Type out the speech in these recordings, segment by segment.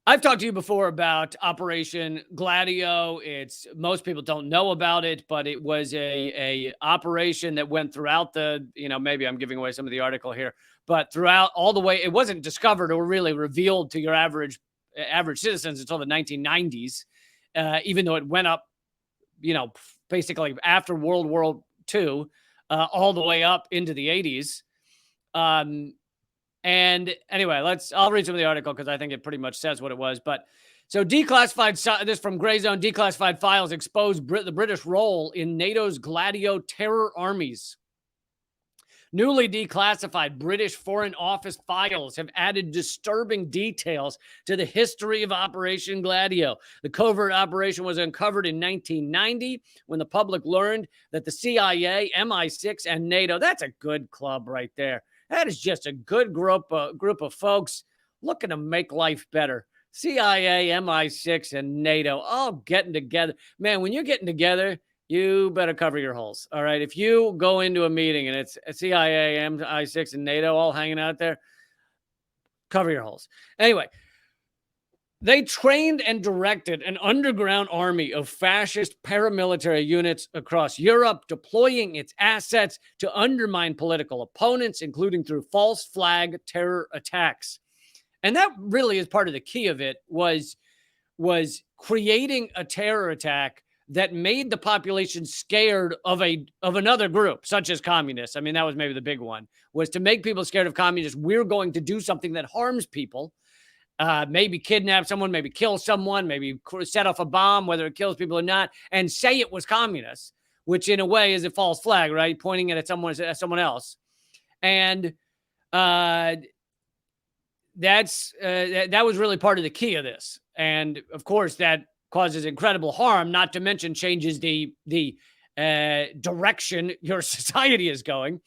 I've talked to you before about Operation Gladio. It's most people don't know about it, but it was a operation that went throughout the, maybe I'm giving away some of the article here, but throughout all the way, it wasn't discovered or really revealed to your average citizens until the 1990s, even though it went up, basically after World War II, all the way up into the 80s. And anyway, I'll read some of the article because I think it pretty much says what it was. But so this from Gray Zone, declassified files expose the British role in NATO's Gladio terror armies. Newly declassified British Foreign Office files have added disturbing details to the history of Operation Gladio. The covert operation was uncovered in 1990 when the public learned that the CIA, MI6, and NATO, that's a good club right there. That is just a good group of folks looking to make life better. CIA, MI6, and NATO all getting together. Man, when you're getting together, you better cover your holes, all right? If you go into a meeting and it's CIA, MI6, and NATO all hanging out there, cover your holes. Anyway, they trained and directed an underground army of fascist paramilitary units across Europe, deploying its assets to undermine political opponents, including through false flag terror attacks. And that really is part of the key of it, was creating a terror attack that made the population scared of another group, such as communists. I mean, that was maybe the big one, was to make people scared of communists. We're going to do something that harms people. Maybe kidnap someone, maybe kill someone, maybe set off a bomb, whether it kills people or not, and say it was communists, which in a way is a false flag, right? Pointing it at someone else. And that was really part of the key of this. And of course, that causes incredible harm, not to mention changes the direction your society is going.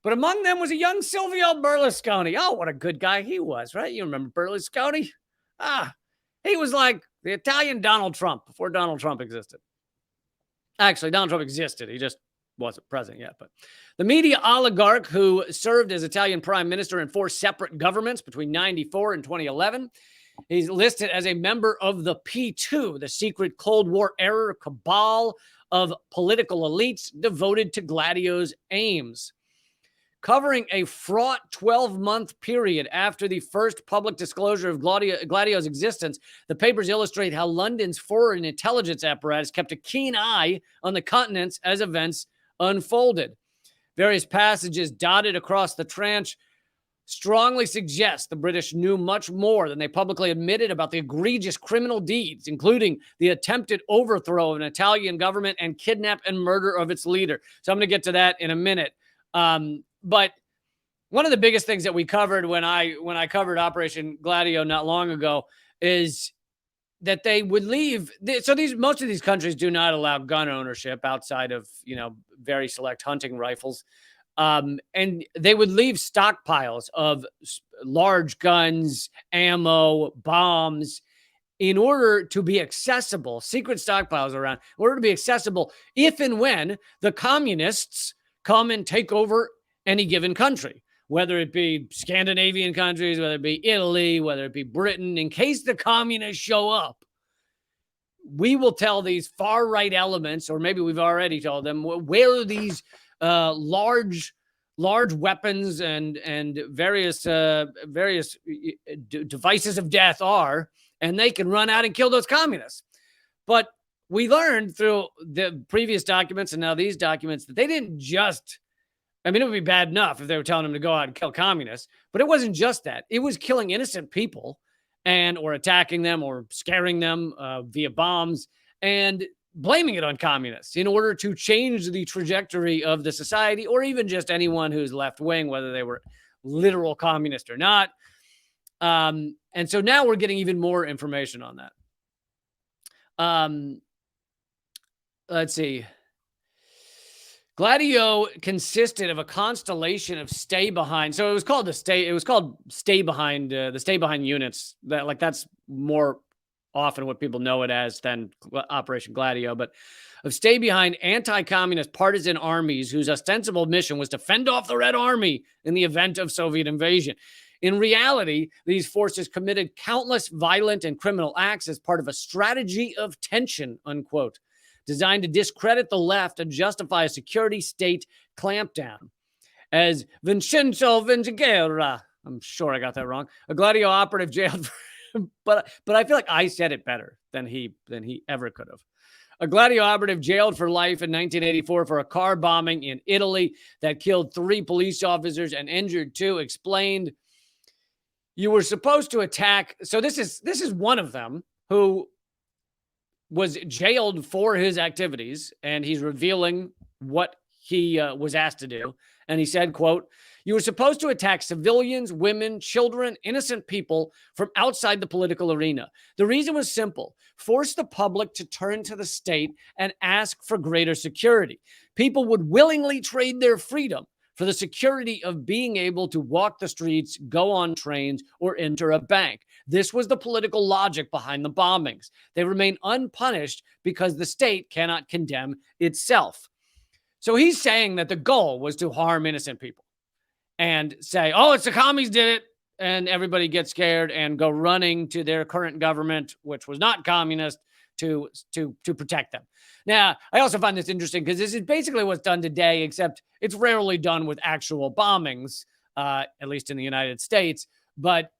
But among them was a young Silvio Berlusconi. Oh, what a good guy he was, right? You remember Berlusconi? He was like the Italian Donald Trump before Donald Trump existed. Actually, Donald Trump existed. He just wasn't president yet. But the media oligarch who served as Italian prime minister in 4 separate governments between 1994 and 2011, he's listed as a member of the P2, the secret Cold War era cabal of political elites devoted to Gladio's aims. Covering a fraught 12-month period after the first public disclosure of Gladio's existence, the papers illustrate how London's foreign intelligence apparatus kept a keen eye on the continents as events unfolded. Various passages dotted across the tranche strongly suggest the British knew much more than they publicly admitted about the egregious criminal deeds, including the attempted overthrow of an Italian government and kidnap and murder of its leader. So I'm going to get to that in a minute. But one of the biggest things that we covered when I covered Operation Gladio not long ago is that they would leave. So most of these countries do not allow gun ownership outside of, very select hunting rifles. And they would leave stockpiles of large guns, ammo, bombs, in order to be accessible, secret stockpiles around, in order to be accessible if and when the communists come and take over any given country, whether it be Scandinavian countries, whether it be Italy, whether it be Britain. In case the communists show up, we will tell these far-right elements, or maybe we've already told them, where these large weapons and various devices of death are, and they can run out and kill those communists. But we learned through the previous documents and now these documents that they didn't just, it would be bad enough if they were telling them to go out and kill communists, but it wasn't just that. It was killing innocent people or attacking them or scaring them via bombs and blaming it on communists in order to change the trajectory of the society, or even just anyone who's left wing, whether they were literal communist or not. And so now we're getting even more information on that. Let's see. Gladio consisted of a constellation of stay behind. So it was called stay behind units. That's more often what people know it as than Operation Gladio, but of stay behind anti-communist partisan armies whose ostensible mission was to fend off the Red Army in the event of Soviet invasion. In reality, these forces committed countless violent and criminal acts as part of a strategy of tension, unquote, designed to discredit the left and justify a security state clampdown. As Vincenzo Vinciguerra, I'm sure I got that wrong, a Gladio operative jailed for, but I feel like I said it better than he ever could have. A Gladio operative jailed for life in 1984 for a car bombing in Italy that killed 3 police officers and injured 2, explained, "You were supposed to attack." So this is one of them who was jailed for his activities, and he's revealing what he was asked to do. And he said, quote, "You were supposed to attack civilians, women, children, innocent people from outside the political arena. The reason was simple: force the public to turn to the state and ask for greater security. People would willingly trade their freedom for the security of being able to walk the streets, go on trains, or enter a bank. This was the political logic behind the bombings. They remain unpunished because the state cannot condemn itself." So he's saying that the goal was to harm innocent people and say, oh, it's the commies did it. And everybody gets scared and go running to their current government, which was not communist, to protect them. Now, I also find this interesting because this is basically what's done today, except it's rarely done with actual bombings, at least in the United States. But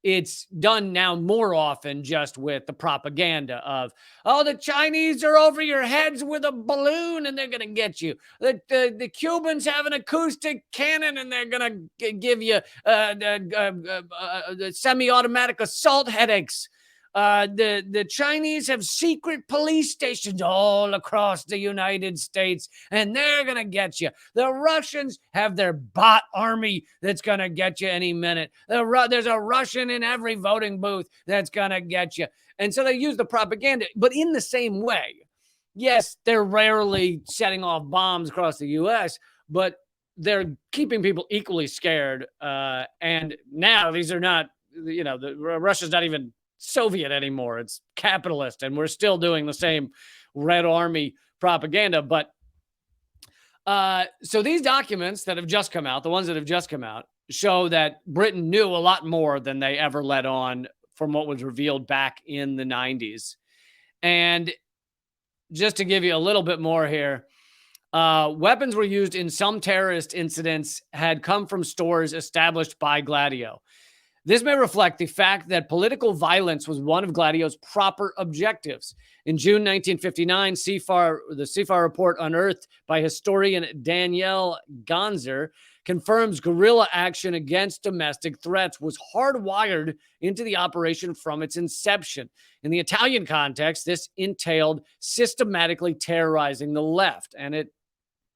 it's done now more often just with the propaganda of, oh, the Chinese are over your heads with a balloon and they're going to get you. The Cubans have an acoustic cannon and they're going to give you semi-automatic assault headaches. The Chinese have secret police stations all across the United States, and they're going to get you. The Russians have their bot army that's going to get you any minute. There's a Russian in every voting booth that's going to get you. And so they use the propaganda, but in the same way. Yes, they're rarely setting off bombs across the U.S., but they're keeping people equally scared. And now these are not, Russia's not even Soviet anymore. It's capitalist, and we're still doing the same Red Army propaganda. But so these documents that have just come out, the ones that have just come out, show that Britain knew a lot more than they ever let on from what was revealed back in the 90s. And just to give you a little bit more here, weapons were used in some terrorist incidents had come from stores established by Gladio. This may reflect the fact that political violence was one of Gladio's proper objectives. In June 1959, the CFAR report unearthed by historian Danielle Gonzer confirms guerrilla action against domestic threats was hardwired into the operation from its inception. In the Italian context, this entailed systematically terrorizing the left, and it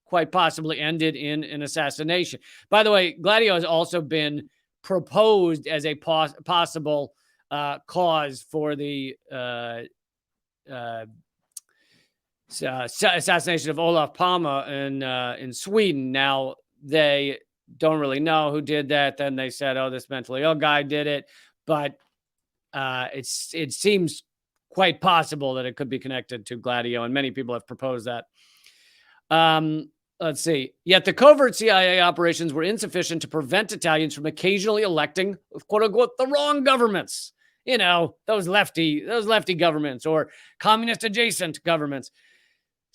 quite possibly ended in an assassination. By the way, Gladio has also been proposed as a possible cause for the assassination of Olof Palme in Sweden. Now, they don't really know who did that. Then they said, oh, this mentally ill guy did it. But it seems quite possible that it could be connected to Gladio, and many people have proposed that. Let's see. Yet the covert CIA operations were insufficient to prevent Italians from occasionally electing, quote unquote, the wrong governments. Those lefty governments or communist adjacent governments.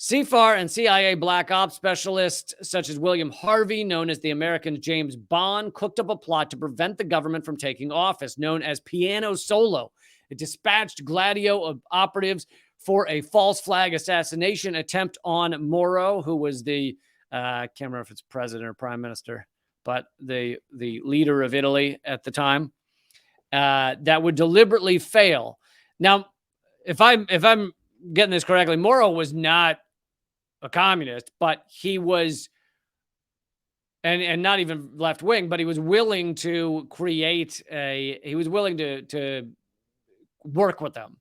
CFAR and CIA black ops specialists such as William Harvey, known as the American James Bond, cooked up a plot to prevent the government from taking office, known as Piano Solo. It dispatched Gladio operatives for a false flag assassination attempt on Moro, who was the I can't remember if it's president or prime minister, but the leader of Italy at the time, that would deliberately fail. Now, if I'm getting this correctly, Moro was not a communist, but he was, and not even left wing, but he was willing to he was willing to work with them.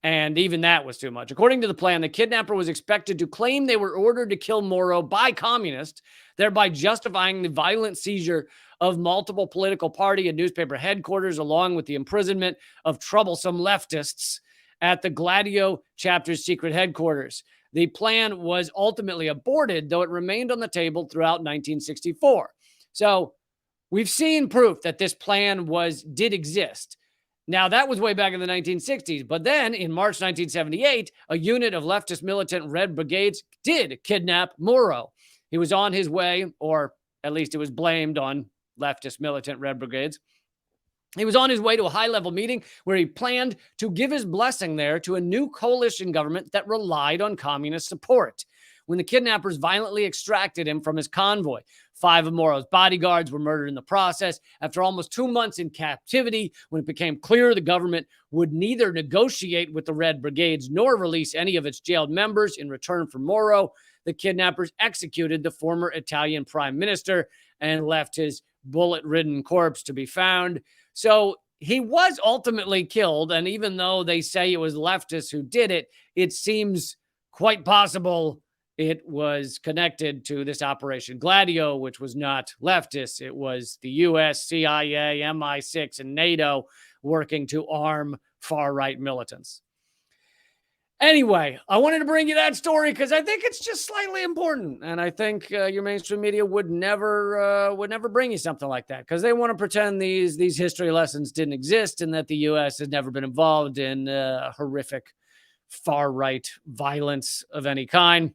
And even that was too much. According to the plan, the kidnapper was expected to claim they were ordered to kill Moro by communists, thereby justifying the violent seizure of multiple political party and newspaper headquarters, along with the imprisonment of troublesome leftists at the Gladio chapter's secret headquarters. The plan was ultimately aborted, though it remained on the table throughout 1964. So we've seen proof that this plan did exist. Now, that was way back in the 1960s. But then in March 1978, a unit of leftist militant Red Brigades did kidnap Moro. He was on his way, or at least it was blamed on leftist militant Red Brigades. He was on his way to a high-level meeting where he planned to give his blessing there to a new coalition government that relied on communist support. When the kidnappers violently extracted him from his convoy, 5 of Moro's bodyguards were murdered in the process. After almost 2 months in captivity, when it became clear the government would neither negotiate with the Red Brigades nor release any of its jailed members in return for Moro, the kidnappers executed the former Italian prime minister and left his bullet-ridden corpse to be found. So he was ultimately killed, and even though they say it was leftists who did it, it seems quite possible it was connected to this Operation Gladio, which was not leftist. It was the U.S., CIA, MI6, and NATO working to arm far-right militants. Anyway, I wanted to bring you that story because I think it's just slightly important, and I think your mainstream media would never bring you something like that because they want to pretend these history lessons didn't exist and that the U.S. has never been involved in horrific far-right violence of any kind.